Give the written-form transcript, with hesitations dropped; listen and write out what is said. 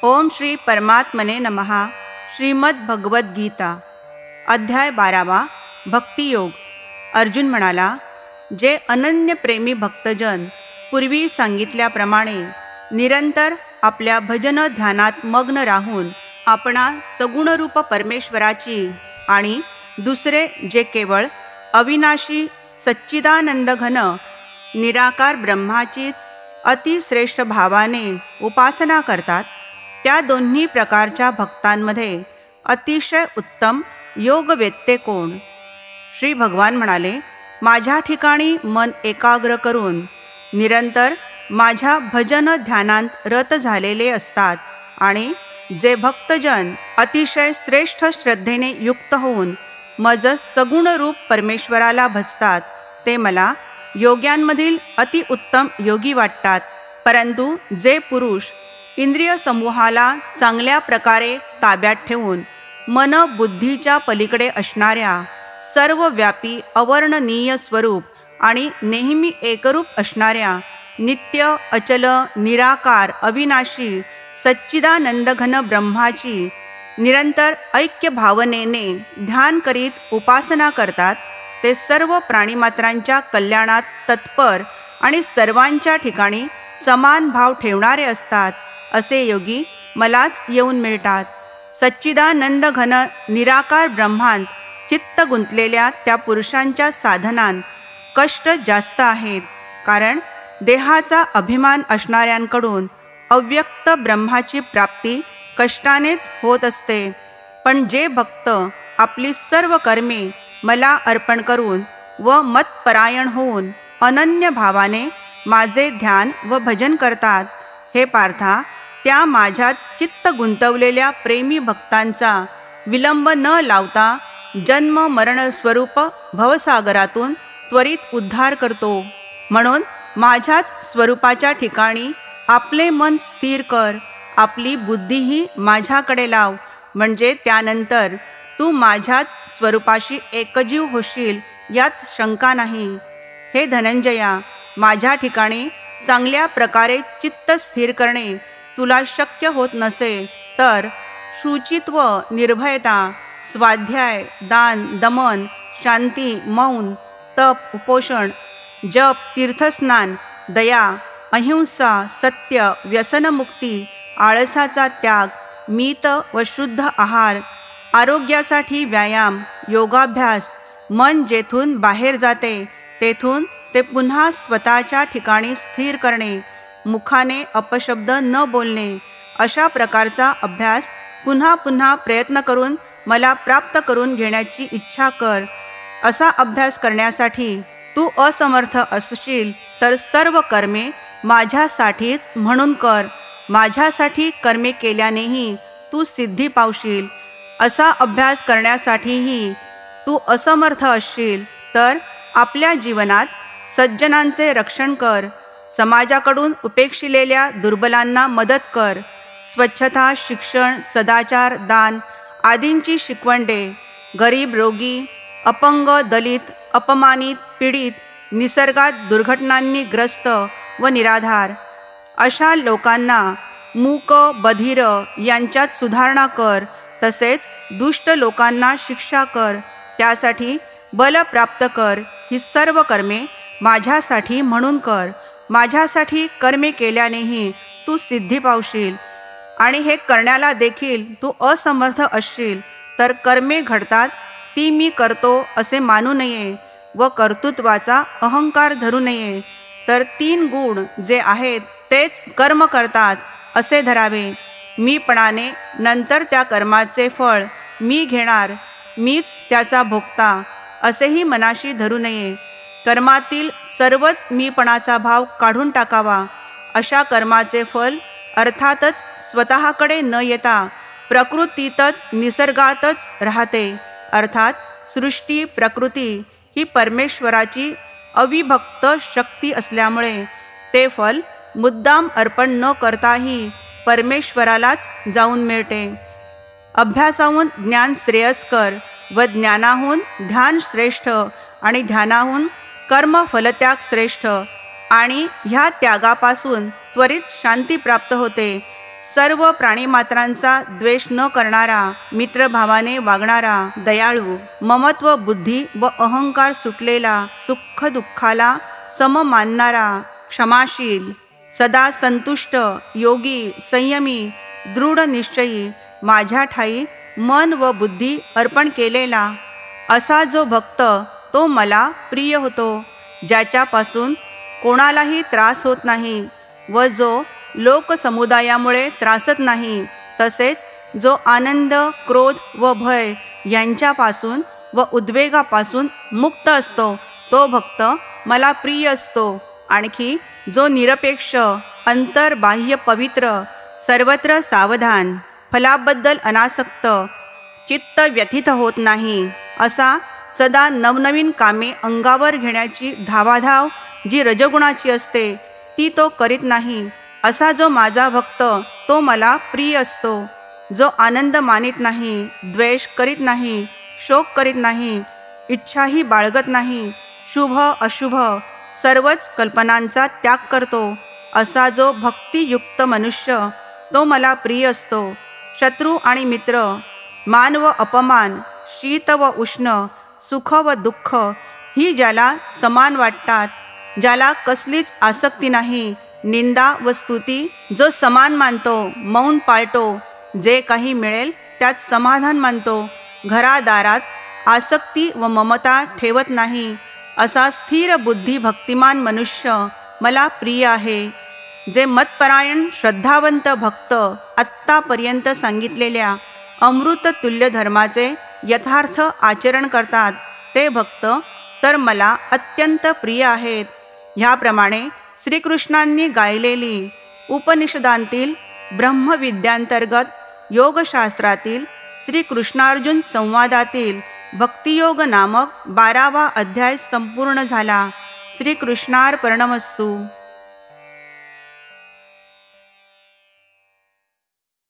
ओम श्री परमात्मने नमः. श्रीमद भगवद गीता अध्याय 12 भक्तियोग. अर्जुन म्हणाला, जे अनन्य प्रेमी भक्तजन पूर्वी सांगितल्याप्रमाणे निरंतर आपल्या भजन ध्यानात मग्न राहून आपणा सगुणरूप परमेश्वराची आणि दुसरे जे केवळ अविनाशी सच्चिदानंद घन निराकार ब्रह्माचीच अतिश्रेष्ठ भावाने उपासना करतात, त्या दोन्ही प्रकारच्या भक्तांमध्ये अतिशय उत्तम योगवेत्ते कोण? श्री भगवान म्हणाले, माझ्या ठिकाणी मन एकाग्र करून निरंतर माझ्या भजन ध्यानांत रत झालेले असतात आणि जे भक्तजन अतिशय श्रेष्ठ श्रद्धेने युक्त होऊन मज सगुण रूप परमेश्वराला भजतात, ते मला योग्यांमधील अतिउत्तम योगी वाटतात. परंतु जे पुरुष इंद्रिय समूहाला चांगल्या प्रकारे ताब्यात ठेवून मन बुद्धीच्या पलीकडे असणाऱ्या सर्वव्यापी अवर्णनीय स्वरूप आणि नेहमी एकरूप असणाऱ्या नित्य अचल निराकार अविनाशी सच्चिदानंदघन ब्रह्माची निरंतर ऐक्य भावनेने ध्यान करीत उपासना करतात, ते सर्व प्राणीमात्रांच्या कल्याणात तत्पर आणि सर्वांच्या ठिकाणी समान भाव ठेवणारे असतात, असे योगी मलाच येऊन मिळतात. सच्चिदानंद घन निराकार ब्रह्मांत चित्त गुंतलेल्या त्या पुरुषांच्या साधनांत कष्ट जास्त आहेत, कारण देहाचा अभिमान असणाऱ्यांकडून अव्यक्त ब्रह्माची प्राप्ती कष्टानेच होत असते. पण जे भक्त आपली सर्व कर्मे मला अर्पण करून व मतपरायण होऊन अनन्य भावाने माझे ध्यान व भजन करतात, हे पार्था, त्या माझ्यात चित्त गुंतवलेल्या प्रेमी भक्तांचा विलंब न लावता जन्म मरण स्वरूप भवसागरातून त्वरित उद्धार करतो. म्हणून माझ्याच स्वरूपाच्या ठिकाणी आपले मन स्थिर कर, आपली बुद्धीही माझ्याकडे लाव, म्हणजे त्यानंतर तू माझ्याच स्वरूपाशी एकजीव होशील, यात शंका नाही. हे धनंजया, माझ्या ठिकाणी चांगल्या प्रकारे चित्त स्थिर करणे तुला शक्य होत नसेल तर शुचित्व, निर्भयता, स्वाध्याय, दान, दमन, शांती, मौन, तप, उपोषण, जप, तीर्थस्नान, दया, अहिंसा, सत्य, व्यसनमुक्ती, आळसाचा त्याग, मीत व शुद्ध आहार, आरोग्यासाठी व्यायाम, योगाभ्यास, मन जेथून बाहेर जाते तेथून ते पुन्हा स्वतःच्या ठिकाणी स्थिर करणे, मुखाने अपशब्द न बोलणे, अशा प्रकारचा अभ्यास पुन्हा पुन्हा प्रयत्न करून मला प्राप्त करून घेण्याची इच्छा कर. असा अभ्यास करण्यासाठी तू असमर्थ असशील तर सर्व कर्मे माझ्यासाठीच म्हणून कर. माझ्यासाठी कर्मे केल्यानेही तू सिद्धी पावशील. असा अभ्यास करण्यासाठीही तू असमर्थ असशील तर आपल्या जीवनात सज्जनांचे रक्षण कर, समाजाकडून उपेक्षिलेल्या दुर्बलांना मदत कर, स्वच्छता, शिक्षण, सदाचार, दान आदींची शिकवण दे. गरीब, रोगी, अपंग, दलित, अपमानित, पीडित, निसर्गात दुर्घटनांनी ग्रस्त व निराधार अशा लोकांना, मूक, बधिर यांच्यात सुधारणा कर. तसेच दुष्ट लोकांना शिक्षा कर, त्यासाठी बल प्राप्त कर. ही सर्व कर्मे माझ्यासाठी म्हणून कर. माझ्यासाठी कर्मे केल्यानेही तू सिद्धी पावशील. आणि हे करण्याला देखील तू असमर्थ असशील तर कर्मे घडतात ती मी करतो असे मानू नये व कर्तृत्वाचा अहंकार धरू नये, तर 3 गुण जे आहेत तेच कर्म करतात असे धरावे. मीपणाने नंतर त्या कर्माचे फळ मी घेणार, मीच त्याचा भोगता असेही मनाशी धरू नये. कर्मातील सर्वच मीपणाचा भाव काढून टाकावा. अशा कर्माचे फल अर्थातच स्वतःकडे न येता प्रकृतीतच निसर्गातच राहते. अर्थात सृष्टी प्रकृती ही परमेश्वराची अविभक्त शक्ती असल्यामुळे ते फल मुद्दाम अर्पण न करताही परमेश्वरालाच जाऊन मिळते. अभ्यासाहून ज्ञान श्रेयस्कर व ज्ञानाहून ध्यान श्रेष्ठ आणि ध्यानाहून कर्म फलत्याग श्रेष्ठ आणि ह्या त्यागापासून त्वरित शांती प्राप्त होते. सर्व प्राणीमात्रांचा द्वेष न करणारा, मित्रभावाने वागणारा, दयाळू, ममत्व बुद्धी व अहंकार सुटलेला, सुख दुःखाला सम मानणारा, क्षमाशील, सदा संतुष्ट, योगी, संयमी, दृढ निश्चयी, माझ्या ठाई मन व बुद्धी अर्पण केलेला, असा जो भक्त तो मला प्रिय होतो, ज्याच्यापासून कोणालाही त्रास होत नाही व जो लोकसमुदायामुळे त्रासत नाही, तसेच जो आनंद, क्रोध व भय यांच्यापासून व उद्वेगापासून मुक्त असतो, तो भक्त मला प्रिय असतो. आणखी जो निरपेक्ष, अंतर्बाह्य पवित्र, सर्वत्र सावधान, फलाबद्दल अनासक्त, चित्त व्यथित होत नाही, असा सदा नवनवीन कामे अंगावर घेण्याची धावाधाव जी रजगुणाची असते ती तो करीत नाही, असा जो माझा भक्त तो मला प्रिय असतो. जो आनंद मानित नाही, द्वेष करीत नाही, शोक करीत नाही, इच्छाही बाळगत नाही, शुभ अशुभ सर्वच कल्पनांचा त्याग करतो, असा जो भक्तियुक्त मनुष्य तो मला प्रिय असतो. शत्रू आणि मित्र, मान व अपमान, शीत व उष्ण, सुख व दुःख ही ज्याला समान वाटतात, ज्याला कसलीच आसक्ती नाही, निंदा व स्तुती जो समान मानतो, मौन पाळतो, जे काही मिळेल त्यात समाधान मानतो, घरादारात आसक्ती व ममता ठेवत नाही, असा स्थिर बुद्धी भक्तिमान मनुष्य मला प्रिय आहे. जे मतपरायण श्रद्धावंत भक्त आत्तापर्यंत सांगितलेल्या अमृततुल्य धर्माचे यथार्थ आचरण करतात, ते भक्त तर मला अत्यंत प्रिय आहेत. ह्याप्रमाणे श्रीकृष्णांनी गायलेली उपनिषदांतील ब्रह्मविद्यांतर्गत योगशास्त्रातील श्रीकृष्णार्जुन संवादातील भक्तियोग नामक 12वा अध्याय संपूर्ण झाला. श्रीकृष्णार्पणमस्तु.